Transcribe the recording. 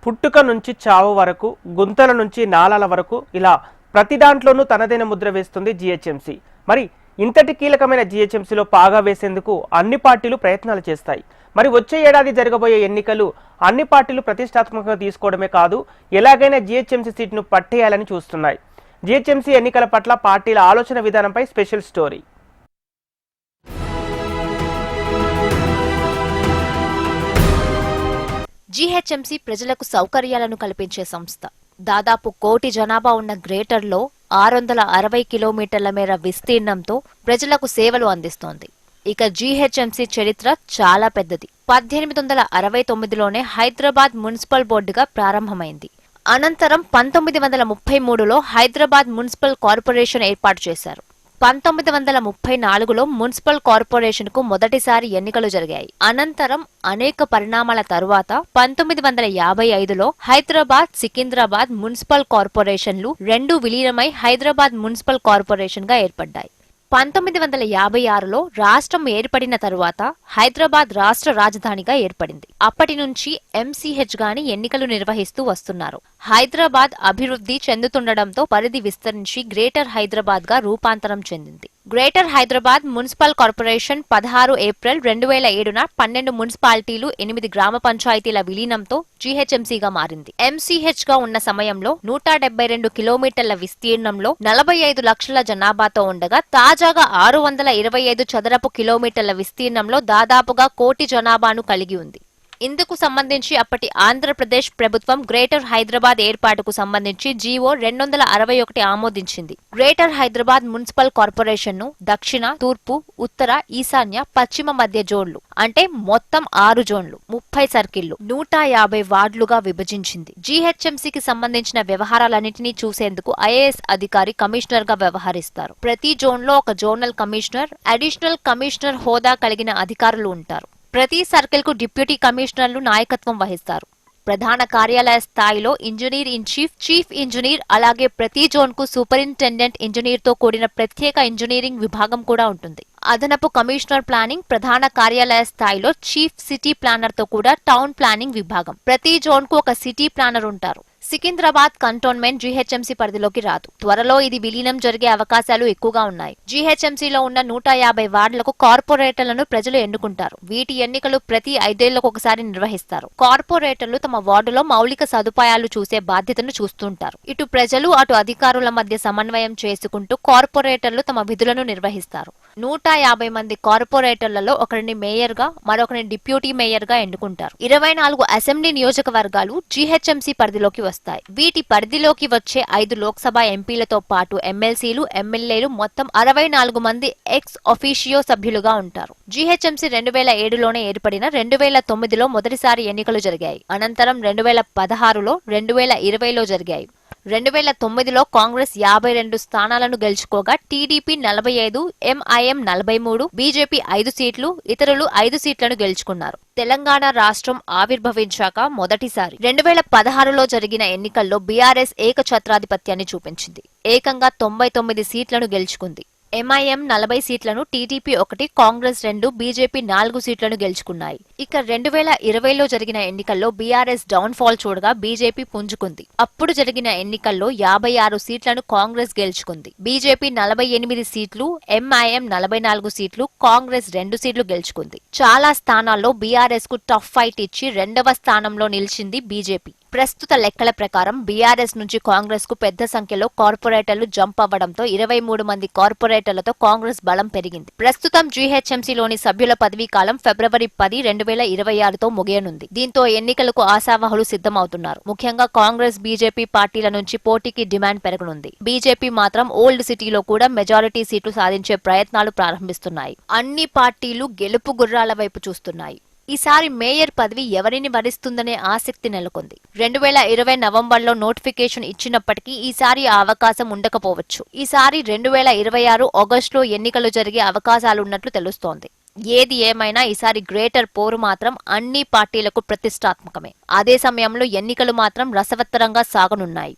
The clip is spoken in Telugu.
పుట్టుక నుంచి చావు వరకు, గుంతల నుంచి నాలాల వరకు ఇలా ప్రతి దాంట్లోనూ తనదైన ముద్ర వేస్తుంది జిహెచ్ఎంసీ. మరి ఇంతటి కీలకమైన జిహెచ్ఎంసీలో పాగా వేసేందుకు అన్ని పార్టీలు ప్రయత్నాలు చేస్తాయి. మరి వచ్చే ఏడాది జరగబోయే ఎన్నికలు అన్ని పార్టీలు ప్రతిష్టాత్మకంగా తీసుకోవడమే కాదు, ఎలాగైనా జిహెచ్ఎంసీ సీట్ను పట్టేయాలని చూస్తున్నాయి. జిహెచ్ఎంసీ ఎన్నికల పట్ల పార్టీల ఆలోచన విధానంపై స్పెషల్ స్టోరీ. జీహెచ్ఎంసీ ప్రజలకు సౌకర్యాలను కల్పించే సంస్థ. దాదాపు 1 కోటి జనాభా ఉన్న గ్రేటర్లో 660 కిలోమీటర్ల మేర విస్తీర్ణంతో ప్రజలకు సేవలు అందిస్తోంది. ఇక జీహెచ్ఎంసీ చరిత్ర చాలా పెద్దది. 1869లోనే హైదరాబాద్ మున్సిపల్ బోర్డుగా ప్రారంభమైంది. అనంతరం 1933లో హైదరాబాద్ మున్సిపల్ కార్పొరేషన్ ఏర్పాటు చేశారు. 1934లో మున్సిపల్ కార్పొరేషన్ కు మొదటిసారి ఎన్నికలు జరిగాయి. అనంతరం అనేక పరిణామాల తరువాత 1955లో హైదరాబాద్, సికింద్రాబాద్ మున్సిపల్ కార్పొరేషన్లు రెండూ విలీనమై హైదరాబాద్ మున్సిపల్ కార్పొరేషన్ గా ఏర్పడ్డాయి. 1956లో రాష్ట్రం ఏర్పడిన తరువాత హైదరాబాద్ రాష్ట్ర రాజధానిగా ఏర్పడింది. అప్పటి నుంచి ఎంసీహెచ్ గాని ఎన్నికలు నిర్వహిస్తూ వస్తున్నారు. హైదరాబాద్ అభివృద్ధి చెందుతుండటంతో పరిధి విస్తరించి గ్రేటర్ హైదరాబాద్ గా రూపాంతరం చెందింది. Greater Hyderabad municipal corporation 16 April 2007న 12 మున్సిపాలిటీలు, 8 గ్రామ పంచాయతీల విలీనంతో జీహెచ్ఎంసీగా మారింది. ఎంసీహెచ్ గా ఉన్న సమయంలో 172 కిలోమీటర్ల విస్తీర్ణంలో 45 లక్షల జనాభాతో ఉండగా, తాజాగా 625 చదరపు కిలోమీటర్ల విస్తీర్ణంలో దాదాపుగా 1 కోటి జనాభాను కలిగి ఉంది. ఇందుకు సంబంధించి అప్పటి ఆంధ్రప్రదేశ్ ప్రభుత్వం గ్రేటర్ హైదరాబాద్ ఏర్పాటుకు సంబంధించి జీవో 261 ఆమోదించింది. గ్రేటర్ హైదరాబాద్ మున్సిపల్ కార్పొరేషన్ ను దక్షిణ, తూర్పు, ఉత్తర, ఈశాన్య, పశ్చిమ మధ్య జోన్లు అంటే మొత్తం 6 జోన్లు, 30 సర్కిళ్లు, 150 వార్డులుగా విభజించింది. జీహెచ్ఎంసీకి సంబంధించిన వ్యవహారాలన్నింటినీ చూసేందుకు ఐఏఎస్ అధికారి కమిషనర్ గా వ్యవహరిస్తారు. ప్రతి జోన్లో ఒక జోనల్ కమిషనర్, అడిషనల్ కమిషనర్ హోదా కలిగిన అధికారులు ఉంటారు. ప్రతి సర్కిల్ కు డిప్యూటీ కమిషనర్లు నాయకత్వం వహిస్తారు. ప్రధాన కార్యాలయ స్థాయిలో engineer in chief, chief engineer, అలాగే ప్రతి జోన్ కు సూపరింటెండెంట్ ఇంజనీర్ తో కూడిన ప్రత్యేక ఇంజనీరింగ్ విభాగం కూడా ఉంటుంది. అదనపు కమిషనర్ ప్లానింగ్, ప్రధాన కార్యాలయ స్థాయిలో చీఫ్ సిటీ ప్లానర్ తో కూడా టౌన్ ప్లానింగ్ విభాగం. ప్రతి జోన్ కు ఒక సిటీ ప్లానర్ ఉంటారు. సికింద్రాబాద్ కంటోన్మెంట్ జీహెచ్ఎంసీ పరిధిలోకి రాదు. త్వరలో ఇది విలీనం జరిగే అవకాశాలు ఎక్కువగా ఉన్నాయి. జీహెచ్ఎంసీలో ఉన్న 150 వార్డులకు కార్పొరేటర్లను ప్రజలు ఎన్నుకుంటారు. వీటి ఎన్నికలు ప్రతి 5 ఏళ్లకు ఒకసారి నిర్వహిస్తారు. కార్పొరేటర్లు తమ వార్డులో మౌలిక సదుపాయాలు చూసే బాధ్యతను చూస్తుంటారు. ఇటు ప్రజలు, అటు అధికారుల మధ్య సమన్వయం చేసుకుంటూ కార్పొరేటర్లు తమ విధులను నిర్వహిస్తారు. 150 మంది కార్పొరేటర్లలో ఒకరిని మేయర్ గా, మరొకరిని డిప్యూటీ మేయర్ గా ఎన్నుకుంటారు. 24 అసెంబ్లీ నియోజకవర్గాలు జీహెచ్ఎంసీ పరిధిలోకి వస్తాయి. వీటి పరిధిలోకి వచ్చే 5 లోక్సభ ఎంపీలతో పాటు ఎమ్మెల్సీలు, ఎమ్మెల్యేలు మొత్తం 64 మంది ఎక్స్ ఒఫీషియో సభ్యులుగా ఉంటారు. జీహెచ్ఎంసీ 2007లోనే ఏర్పడిన 2009లో మొదటిసారి ఎన్నికలు జరిగాయి. అనంతరం 2016లో, 2020లో జరిగాయి. 2009లో కాంగ్రెస్ 52 స్థానాలను గెలుచుకోగా టీడీపీ 45, ఎంఐఎం 43, బీజేపీ 5 సీట్లు, ఇతరులు 5 సీట్లను గెలుచుకున్నారు. తెలంగాణ రాష్ట్రం ఆవిర్భవించాక మొదటిసారి 2016లో జరిగిన ఎన్నికల్లో బీఆర్ఎస్ ఏకఛత్రాధిపత్యాన్ని చూపించింది. ఏకంగా 99 సీట్లను గెలుచుకుంది. ఎంఐఎం 40 సీట్లను, టీడీపీ 1, కాంగ్రెస్ 2, బీజేపీ 4 సీట్లను గెలుచుకున్నాయి. ఇక 2020లో జరిగిన ఎన్నికల్లో బీఆర్ఎస్ డౌన్ ఫాల్ చూడగా బీజేపీ పుంజుకుంది. అప్పుడు జరిగిన ఎన్నికల్లో 56 సీట్లను కాంగ్రెస్ గెలుచుకుంది. బీజేపీ 48 సీట్లు, ఎంఐఎం 44 సీట్లు, కాంగ్రెస్ 2 సీట్లు గెలుచుకుంది. చాలా స్థానాల్లో బీఆర్ఎస్ కు టఫ్ ఫైట్ ఇచ్చి 2వ స్థానంలో నిలిచింది బీజేపీ. ప్రస్తుత లెక్కల ప్రకారం బీఆర్ఎస్ నుంచి కాంగ్రెస్ కు పెద్ద సంఖ్యలో కార్పొరేటర్లు జంప్ అవ్వడంతో 23 మంది కార్పొరేటర్లతో కాంగ్రెస్ బలం పెరిగింది. ప్రస్తుతం జీహెచ్ఎంసీలోని సభ్యుల పదవీ కాలం ఫిబ్రవరి 10, 2026తో ముగియనుంది. దీంతో ఎన్నికలకు ఆశావహులు సిద్ధమవుతున్నారు. ముఖ్యంగా కాంగ్రెస్, బీజేపీ పార్టీల నుంచి పోటీకి డిమాండ్ పెరగనుంది. బీజేపీ మాత్రం ఓల్డ్ సిటీలో కూడా మెజారిటీ సీట్లు సాధించే ప్రయత్నాలు ప్రారంభిస్తున్నాయి. అన్ని పార్టీలు గెలుపు గుర్రాల వైపు చూస్తున్నాయి. ఈసారి మేయర్ పదవి ఎవరిని వరిస్తుందనే ఆసక్తి నెలకొంది. 2020 నవంబర్లో నోటిఫికేషన్ ఇచ్చినప్పటికీ ఈసారి ఆ అవకాశం ఉండకపోవచ్చు. ఈసారి 2026 ఆగస్టులో ఎన్నికలు జరిగే అవకాశాలున్నట్లు తెలుస్తోంది. ఏది ఏమైనా ఈసారి గ్రేటర్ పోరు మాత్రం అన్ని పార్టీలకు ప్రతిష్టాత్మకమే. అదే సమయంలో ఎన్నికలు మాత్రం రసవత్తరంగా సాగనున్నాయి.